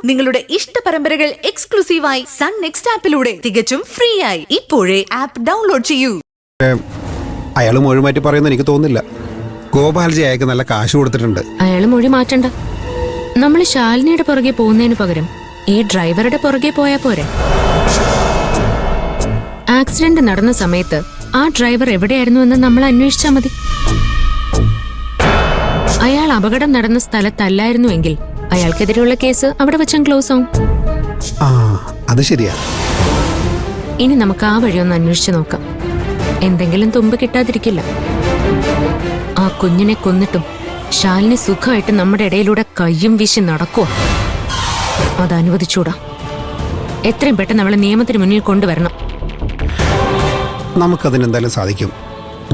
നിങ്ങളുടെ ഇഷ്ട പരമ്പരകൾ എക്സ്ക്ലൂസീവായി സൺ നെക്സ്റ്റ് ആപ്പിലൂടെ തികച്ചും ഫ്രീ ആയി ഇപ്പോഴേ ആപ്പ് ഡൗൺലോഡ് ചെയ്യൂ. അയാൾ മൊഴി മാറ്റി പറയുന്ന എനിക്ക് തോന്നുന്നില്ല. ഗോപാൽജി അയാൾക്ക് നല്ല കാശ് കൊടുത്തിട്ടുണ്ട്. അയാൾ മൊഴി മാറ്റണ്ട. നമ്മൾ ശാലിനിയുടെ പുറകെ പോകുന്നതിന് പകരം ഈ ഡ്രൈവറുടെ പുറകെ പോയാ പോരെ. ആക്സിഡന്റ് നടന്ന സമയത്ത് ആ ഡ്രൈവർ എവിടെയായിരുന്നു എന്ന് നമ്മൾ അന്വേഷിച്ചാൽ മതി. അയാൾ അപകടം നടന്ന സ്ഥലത്തല്ലായിരുന്നുവെങ്കിൽ അയാൾക്കെതിരെയുള്ള കേസ് അവിടെ വെച്ചും ക്ലോസ് ആവും. അത് ശരിയാ. ഇനി നമുക്ക് ആ വഴിയൊന്ന് അന്വേഷിച്ചു നോക്കാം. എന്തെങ്കിലും തുമ്പ് കിട്ടാതിരിക്കില്ല. ആ കുഞ്ഞിനെ കൊന്നിട്ടും ശാലിനി സുഖമായിട്ട് നമ്മുടെ ഇടയിലൂടെ കയ്യും വീശി നടക്കുക. അത് അനുവദിച്ചൂടാ. എത്രയും പെട്ടെന്ന് അവളെ നിയമത്തിന് മുന്നിൽ കൊണ്ടുവരണം. നമുക്കതിനെന്തായാലും സാധിക്കും.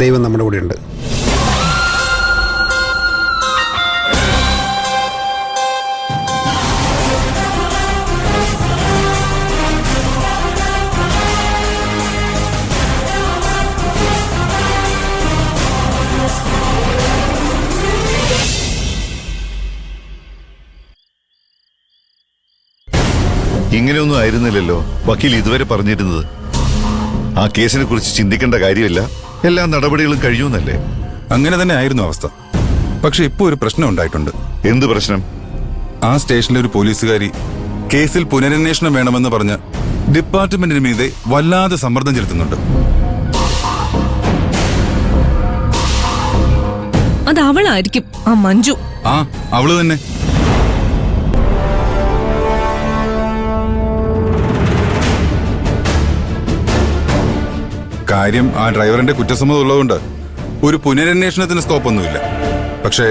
ദൈവം നമ്മുടെ കൂടെ ഉണ്ട്. ഇങ്ങനെയൊന്നും ആയിരുന്നില്ലല്ലോ വക്കീൽ ഇതുവരെ പറഞ്ഞിരുന്നത്. ആ കേസിനെ കുറിച്ച് ചിന്തിക്കേണ്ട കാര്യമില്ല, എല്ലാ നടപടികളും കഴിയുമെന്നല്ലേ? അങ്ങനെ തന്നെ ആയിരുന്നു അവസ്ഥ. പക്ഷെ ഇപ്പോ ഒരു പ്രശ്നം ഉണ്ടായിട്ടുണ്ട്. എന്ത് പ്രശ്നം? ആ സ്റ്റേഷനിലെ ഒരു പോലീസുകാരി കേസിൽ പുനരന്വേഷണം വേണമെന്ന് പറഞ്ഞ് ഡിപ്പാർട്ട്മെന്റിന് മീതെ വല്ലാതെ സമ്മർദ്ദം ചെലുത്തുന്നുണ്ട്. അത് അവളായിരിക്കും, ആ മഞ്ജു. അവള് തന്നെ. കാര്യം ആ ഡ്രൈവറിന്റെ കുറ്റസമ്മതം ഉള്ളതുകൊണ്ട് ഒരു പുനരന്വേഷണത്തിന് സ്കോപ്പൊന്നുമില്ല. പക്ഷേ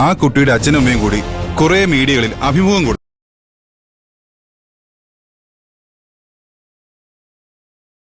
ആ കുട്ടിയുടെ അച്ഛനും അമ്മയും കൂടി കുറെ മീഡിയകളിൽ അഭിമുഖം കൊടുത്തു.